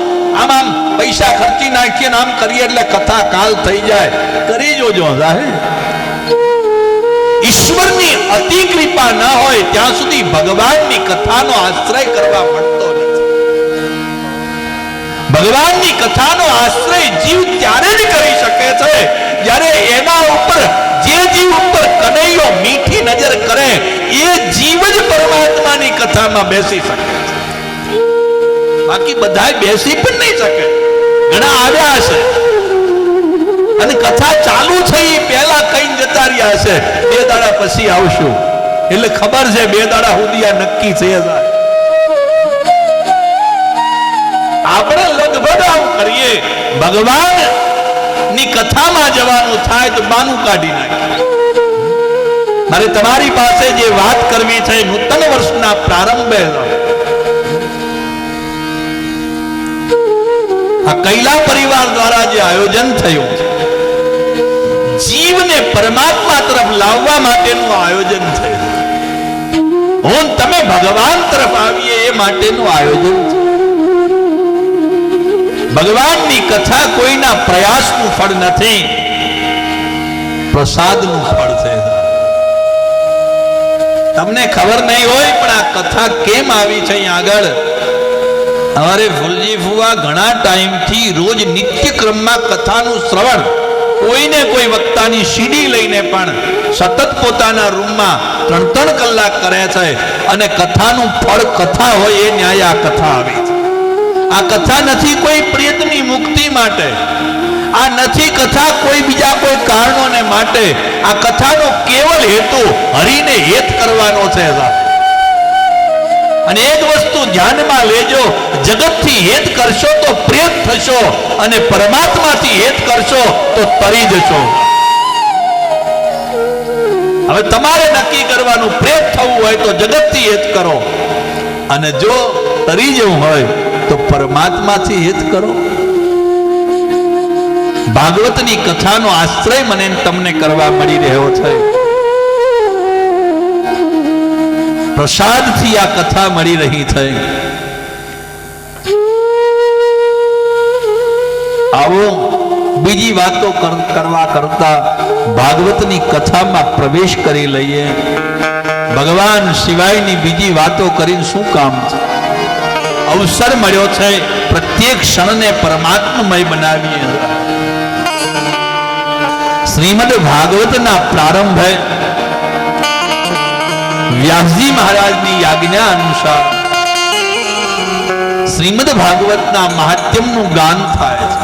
આમ પૈસા ખર્ચી નાખીએ ને આમ કરીએ એટલે કથા કાલ થઈ જાય, કરી જોજો સાહેબ. ઈશ્વરની અતિ કૃપા ન હોય ત્યાં સુધી ભગવાનની કથાનો આશ્રય કરવા મળતો નથી. ભગવાનની કથાનો આશ્રય જીવ ત્યારે જ કરી શકે છે જ્યારે એના ઉપર જે જીવ ઉપર કનૈયો મીઠી નજર કરે એ જીવ જ પરમાત્માની કથામાં બેસી શકે છે. બાકી બધા બેસી પણ નહીં શકે. ઘણા આવ્યા હશે અને કથા ચાલુ છે એ પહેલા કઈ જતા રહ્યા હશે, 2 દાડા પછી આવશું એટલે ખબર છે 2 દાડા સુધી આ નક્કી છે. આપણે લગભગ આમ કરીએ, ભગવાન ની કથામાં જવાનું થાય તો બાનું કાઢી નાખીએ. મારે તમારી પાસે જે વાત કરવી છે નૂતન વર્ષના પ્રારંભે આ કૈલા પરિવાર દ્વારા જે આયોજન થયું છે, જીવને પરમાત્મા તરફ લાવવા માટેનું આયોજન થયું. હું તમે ભગવાન તરફ આવીએ એ માટેનું આયોજન છે. ભગવાનની કથા કોઈના પ્રયાસનું ફળ નથી, પ્રસાદનું ફળ છે. તમને ખબર નહીં હોય પણ આ કથા કેમ આવી છે અહીં આગળ. અમારે ફૂલજી ફુવા ઘણા ટાઈમથી રોજ નિત્ય ક્રમમાં કથાનું શ્રવણ કોઈને કોઈ વક્તાની સીડી લઈને પણ સતત પોતાના રૂમમાં 3-3 કલાક કરે છે અને કથાનું ફળ કથા હોય એ ન્યાય આ કથા આવી છે. આ કથા નથી કોઈ પ્રેતની મુક્તિ માટે, આ નથી કથા કોઈ બીજા કોઈ કારણોને માટે. આ કથાનો કેવલ હેતુ હરિને હેત કરવાનો છે. અને એક વસ્તુ ધ્યાનમાં લેજો, જગતથી હેત કરશો તો પ્રેત થશો અને પરમાત્માથી હેત કરશો તો તરી જશો. હવે તમારે નક્કી કરવાનું, પ્રેત થવું હોય તો જગતથી હેત કરો અને જો તરી જવું હોય તો પરમાત્માથી હેત કરો. ભાગવતની કથાનો આશ્રય મને તમને કરવા મળી રહ્યો છે. પ્રસાદથી આ કથા મળી રહી છે. આવો બીજી વાતો કરવા કરતા ભાગવતની કથામાં પ્રવેશ કરી લઈએ. ભગવાન સિવાયની બીજી વાતો કરીને શું કામ છે? અવસર મળ્યો છે, પ્રત્યેક ક્ષણને પરમાત્મમય બનાવીએ. શ્રીમદ ભાગવતના પ્રારંભે વ્યાસજી મહારાજની આજ્ઞા અનુસાર શ્રીમદ ભાગવતના મહાત્મ્યનું ગાન થાય છે.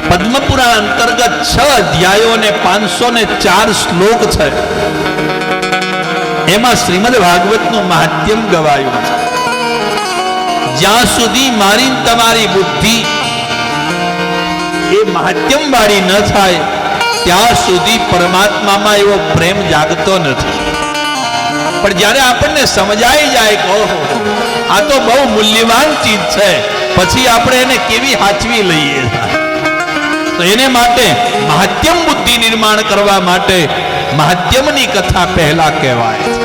પદ્મપુરાણ અંતર્ગત 6 અધ્યાયો અને 504 શ્લોક છે. એમાં શ્રીમદ ભાગવતનું મહાત્મ્ય ગવાયું છે. જ્યાં સુધી મારી તમારી બુદ્ધિ એ મહાત્મ્ય વાળી ન થાય ત્યાં સુધી પરમાત્મામાં એવો પ્રેમ જાગતો નથી. પણ જ્યારે આપણને સમજાઈ જાય કે ઓહો આ તો બહુ મૂલ્યવાન ચીજ છે, પછી આપણે એને કેવી સાચવી લઈએ. તો એને માટે મહાત્મ્ય બુદ્ધિ નિર્માણ કરવા માટે મહાત્મ્યની કથા પહેલા કહેવાય છે.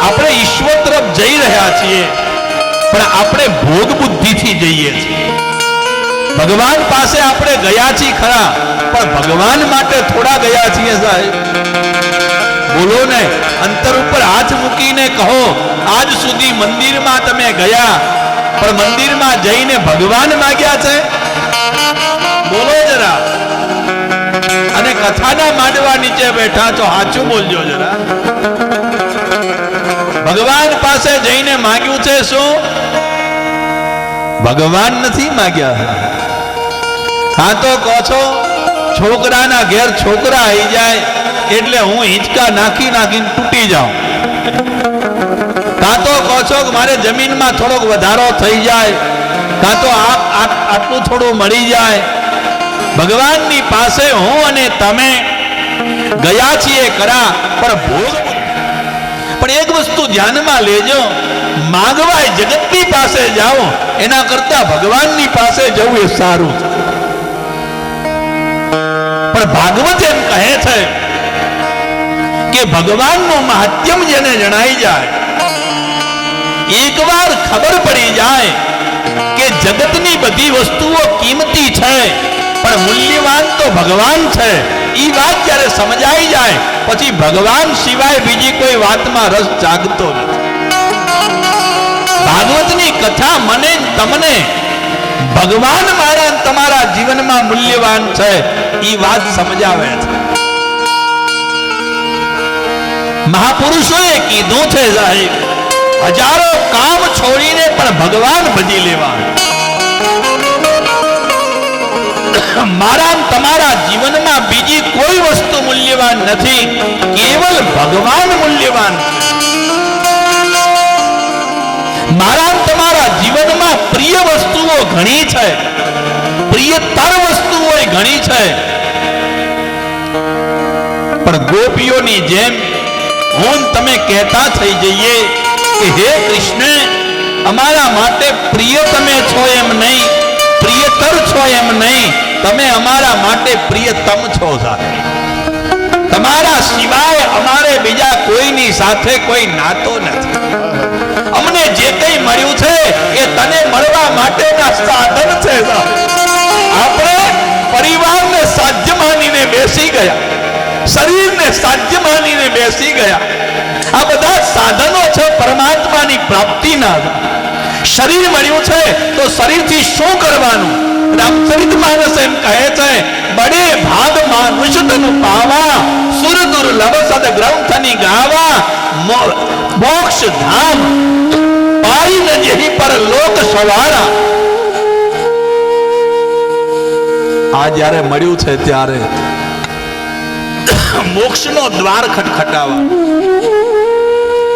આપણે ઈશ્વર તરફ જઈ રહ્યા છીએ પણ આપણે ભોગ બુદ્ધિથી જઈએ છીએ. ભગવાન પાસે આપણે ગયા છીએ ખરા પણ ભગવાન માટે થોડા ગયા છીએ સાહેબ. બોલો ને, અંતર ઉપર હાથ મૂકીને કહો, આજ સુધી મંદિરમાં તમે ગયા પણ મંદિરમાં જઈને ભગવાન માંગ્યા છે? બોલો જરા. અને કથાના માંડવા નીચે બેઠા છો, સાચું બોલજો જરા. ભગવાન પાસે જઈને માંગ્યું છે શું? ભગવાન નથી માંગ્યા. હા તો કહો છો છોકરાના ઘેર છોકરા આવી જાય એટલે હું હિંચકા નાખીને તૂટી જાઉં. કાં તો કહો છો કે મારે જમીનમાં થોડોક વધારો થઈ જાય, કાં તો આટલું થોડું મળી જાય. ભગવાનની પાસે હું અને તમે ગયા છીએ ખરા પણ ભોગ. પણ એક વસ્તુ ધ્યાનમાં લેજો, માંગવાય જગતની પાસે જાઓ એના કરતા ભગવાનની પાસે જવું એ સારું છે. પણ ભાગવત એમ કહે છે કે ભગવાનનું મહાત્મ્ય જેને જણાઈ જાય એકવાર ખબર પડી જાય કે જગતની બધી વસ્તુઓ કિંમતી છે પણ મૂલ્યવાન તો ભગવાન છે, એ વાત જ્યારે સમજાઈ જાય પછી ભગવાન સિવાય બીજી કોઈ વાતમાં રસ જાગતો નથી. ભાગવતની કથા મને તમને ભગવાન મારા તમારા જીવનમાં મૂલ્યવાન છે એ વાત સમજાવે છે. મહાપુરુષોએ કીધું છે સાહેબ, હજારો કામ છોડીને પણ ભગવાન ભજી લેવા. મારા તમારા જીવનમાં બીજી કોઈ વસ્તુ મૂલ્યવાન નથી, કેવલ ભગવાન મૂલ્યવાન છે. મારા તમારા જીવનમાં પ્રિય વસ્તુઓ ઘણી છે, પ્રિયતર વસ્તુઓ ઘણી છે, પણ ગોપીઓની જેમ હું તમે કહેતા થઈ જઈએ કે હે કૃષ્ણ, અમારા માટે પ્રિય તમે છો એમ નહીં, પ્રિયતર છો એમ નહીં, તમે અમારા માટે પ્રિયતમ છો સાહેબ. તમારા સિવાય અમારે બીજા કોઈની સાથે કોઈ નાતો નથી. અમને જે કંઈ મળ્યું છે એ તને મળવા માટેના સાધન છે. આપણે પરિવારને સાધ્ય માનીને બેસી ગયા, શરીરને સાધ્ય માનીને બેસી ગયા. આ બધા સાધનો છે પરમાત્માની પ્રાપ્તિના. શરીર મળ્યું છે તો શરીરથી શું કરવાનું? રામચરિત માનસ એમ કહે છે, બડે ભાગ માનુષ તન પાવા, સુર દુર્લભ સદ ગ્રંથની ગાવા, મોક્ષ ધામ પાઈ ન જેહી પર લોક સવારા. આ જ્યારે મળ્યું છે ત્યારે મોક્ષનો દ્વાર ખટખટાવા,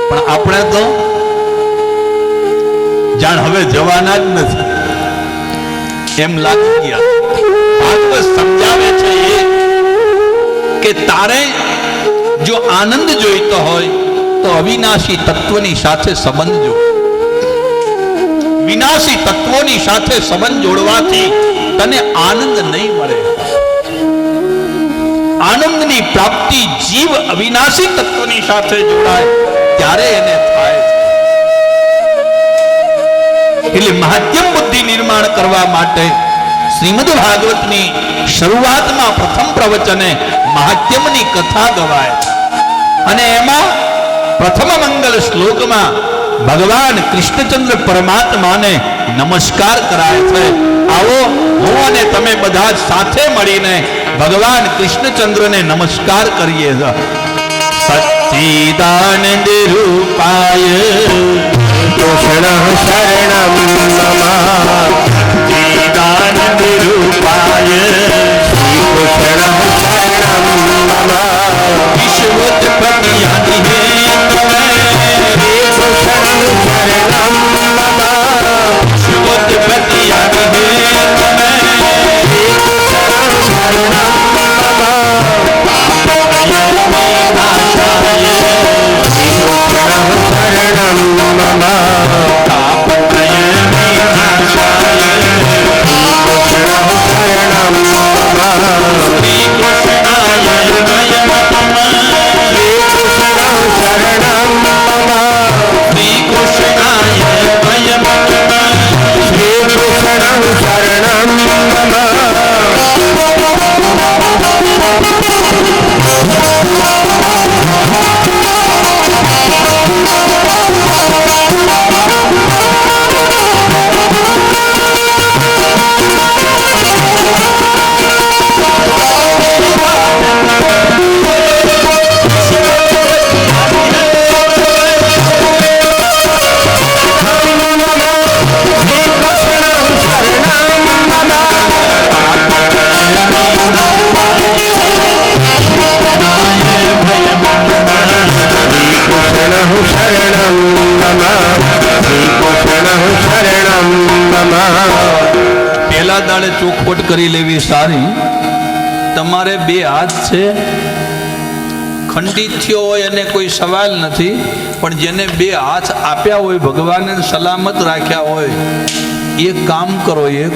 પણ આપણે તો જાણ હવે જવાના જ નથી એમ લાગી ગયા. ભાગવત સમજાવે છે કે તારે જો આનંદ જોઈતો હોય તો અવિનાશી તત્વની સાથે સંબંધ જોડ. વિનાશી તત્વોની સાથે સંબંધ જોડવાથી તને આનંદ નહીં મળે. આનંદની પ્રાપ્તિ જીવ અવિનાશી તત્વની સાથે જોડાય ત્યારે એને થાય. એટલે મહાત્યમ બુદ્ધિ નિર્માણ કરવા માટે શ્રીમદ ભાગવતની શરૂઆતમાં પ્રથમ પ્રવચને મહાત્યમની કથા ગવાય અને એમાં પ્રથમ મંગલ શ્લોકમાં ભગવાન કૃષ્ણચંદ્ર પરમાત્માને નમસ્કાર કરાય છે. આવો હું અને તમે બધા સાથે મળીને ભગવાન કૃષ્ણચંદ્રને નમસ્કાર કરીએ. સચ્ચિદાનંદ રૂપાય કૃષ્ણ શરણમ મમ, સચ્ચિદાનંદ રૂપાય શ્રી કૃષ્ણ શરણમ મમ, વિશ્વોત્પત્તિ આદિ હે તમે, શ્રી કૃષ્ણ શરણમ મમ, વિશ્વોત્પત્તિ આદિ હે તમે, શ્રી કૃષ્ણ શરણમ મમ, નાશાય શ્રી કૃષ્ણ શરણમ મમ, તાપત્રય વિનાશાય કૃષ્ણ શરણમ મમ, શ્રી કૃષ્ણાય નયનતમ, શ્રી કૃષ્ણ શરણમ મમ, શ્રી કૃષ્ણાય નયનતમ, શ્રી કૃષ્ણ શરણમ મમ. પહેલા દાડે ચોખવટ કરી લેવી સારી. તમારે બે હાથ છે, ખંડિત થયો હોય અને કોઈ સવાલ નથી, પણ જેને બે હાથ આપ્યા હોય, ભગવાને સલામત રાખ્યા હોય, એક કામ કરો, એક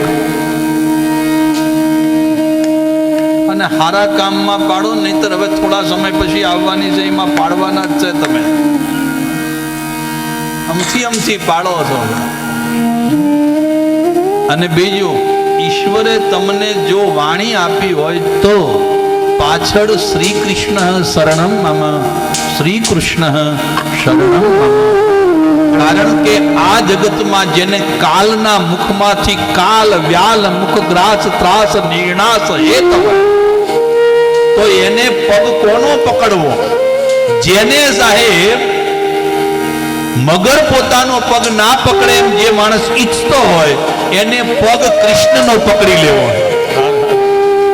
અને હારા કામમાં પાડો, નહીતર હવે થોડા સમય પછી આવવાની છે એમાં પાડવાના જ છે તમે. અમથી પાડો છો. અને બીજું, ઈશ્વરે તમને જો વાણી આપી હોય તો પાછળ શ્રી કૃષ્ણ શરણમ મમ, શ્રી કૃષ્ણ શરણમ મમ. કારણ કે આ જગતમાં જેને કાલના મુખમાંથી કાલ વ્યાલ મુખ ગ્રાસ ત્રાસ નિર્ણાસ હેત હોય તો એને પગ કોનો પકડવો? જેને સાહેબ મગર પોતાનો પગ ના પકડે એમ જે માણસ ઈચ્છતો હોય એને પગ કૃષ્ણનો પકડી લેવો.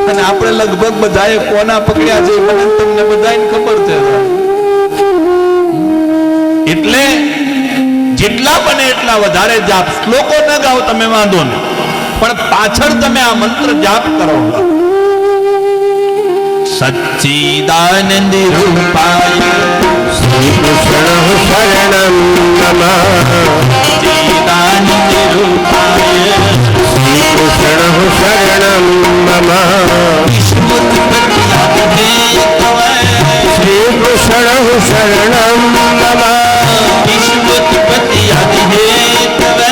અને આપણે લગભગ બધાએ કોના પકડ્યા છે મને તમને બધાને ખબર છે. એટલે જેટલા બને એટલા વધારે જાપ. શ્લોકો ન ગાઓ તમે, વાંધો નહીં, પણ પાછળ તમે આ મંત્ર જાપ કરો. સચ્ચિદાનંદ રૂપાય શ્રી કૃષ્ણ શરણમ મમ, સચ્ચિદાનંદ રૂપાય શ્રી કૃષ્ણ શરણમ મમ, વિશ્વોત્પત્તિ શ્રી કૃષ્ણ શરણમ મમ, વિશ્વોત્પત્તિ આદિહેતવે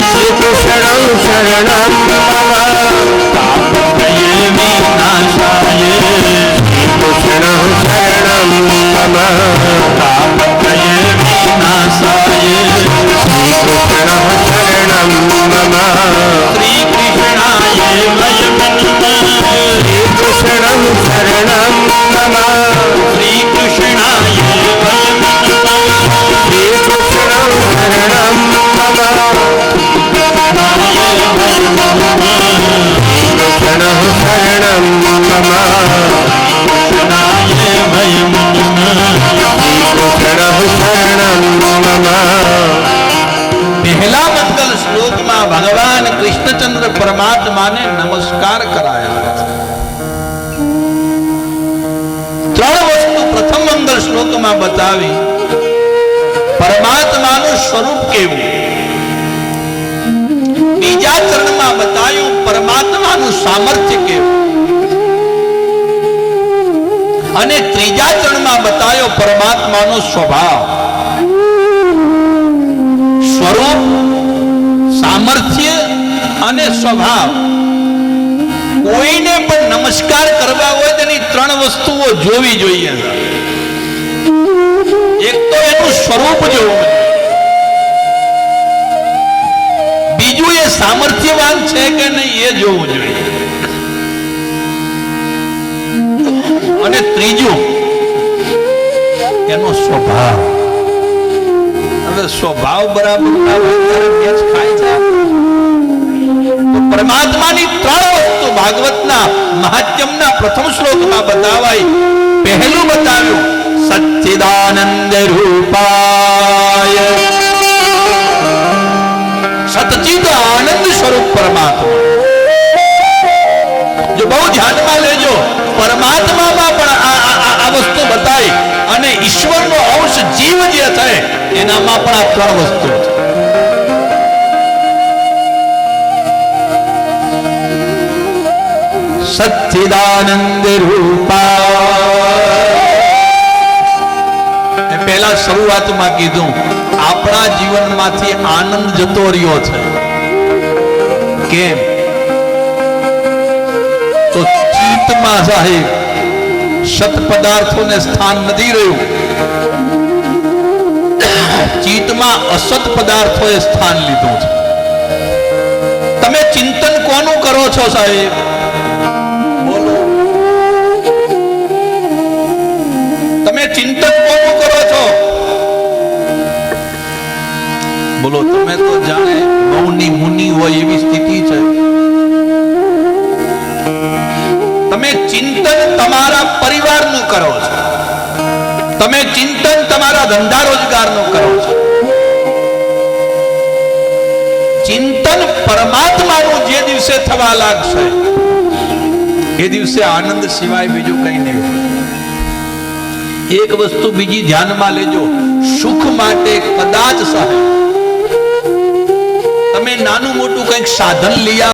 શ્રી કૃષ્ણ શરણમ મમ, તાપત્રય વિનાશાય કૃષ્ણ શરણમ મમ, તાપત્રય વિનાશાય શ્રી કૃષ્ણ શરણમ મમ, શ્રી કૃષ્ણાય વયમ શ્રી કૃષ્ણ શરણમ મમ, શ્રી કૃષ્ણાય વયમ શ્રી કૃષ્ણ શરણમ મમ, કૃષ્ણ શરણમ મમ, કૃષ્ણાય વયમ કૃષ્ણ શરણમ મમ. પહેલા મંગલ શ્લોકમાં ભગવાન કૃષ્ણચંદ્ર પરમાત્માને નમસ્કાર કરાયા. ત્રણ વસ્તુ પ્રથમ મંગલ શ્લોકમાં બતાવી. પરમાત્માનું સ્વરૂપ કેવું, બીજા ચરણમાં બતાવ્યું પરમાત્માનું સામર્થ્ય કેવું, અને ત્રીજા ચરણમાં બતાવ્યો પરમાત્માનો સ્વભાવ. સ્વરૂપ, સામર્થ્ય અને સ્વભાવ. કોઈને પણ નમસ્કાર કરવા હોય તેની ત્રણ વસ્તુઓ જોવી જોઈએ. એક તો એનું સ્વરૂપ જોવું, બીજું એ સામર્થ્યવાન છે કે નહીં એ જોવું જોઈએ, અને ત્રીજું એનો સ્વભાવ. હવે સ્વભાવ બરાબર ના હોય ત્યારે મેચ ખાય છે. તો પરમાત્માની ત્રણ વસ્તુ ભાગવતના મહાત્મ્યના પ્રથમ શ્લોકમાં બતાવાય. પહેલું બતાવ્યું સચ્ચિદાનંદ રૂપાય, સચ્ચિદ આનંદ સ્વરૂપ પરમાત્મા. જો બહુ ધ્યાનમાં લેજો, પરમાત્મામાં પણ આ વસ્તુ બતાવી, અને ઈશ્વરનો અંશ જીવ જે છે એનામાં પણ આ ત્રણ વસ્તુ છે. સચ્ચિદાનંદ રૂપાય. પહેલા શરૂઆતમાં કીધું આપણા જીવનમાંથી આનંદ જતો રહ્યો છે. કેમ? તો ચિત્તમાં સાહેબ સત પદાર્થોને સ્થાન નથી રહ્યું, ચિત્તમાં અસત પદાર્થોએ સ્થાન લીધું છે. તમે ચિંતન કોનું કરો છો સાહેબ? બોલો, તમે ચિંતન કોનું કરો છો? બોલો, તમે તો જાણે મૌની મુનિ હોય એવી સ્થિતિ છે. તમે ચિંતન તમારા પરિવારનું કરો છો, તમે ચિંતન તમારા ધંધા રોજગારનું કરો છો. ચિંતન પરમાત્માનું જે દિવસે થવા લાગશે એ દિવસે આનંદ સિવાય બીજું કંઈ નહીં હોય. એક વસ્તુ બીજી ધ્યાનમાં લેજો, સુખ માટે કદાચ સાહેબ તમે નાનું મોટું કંઈક સાધન લઈ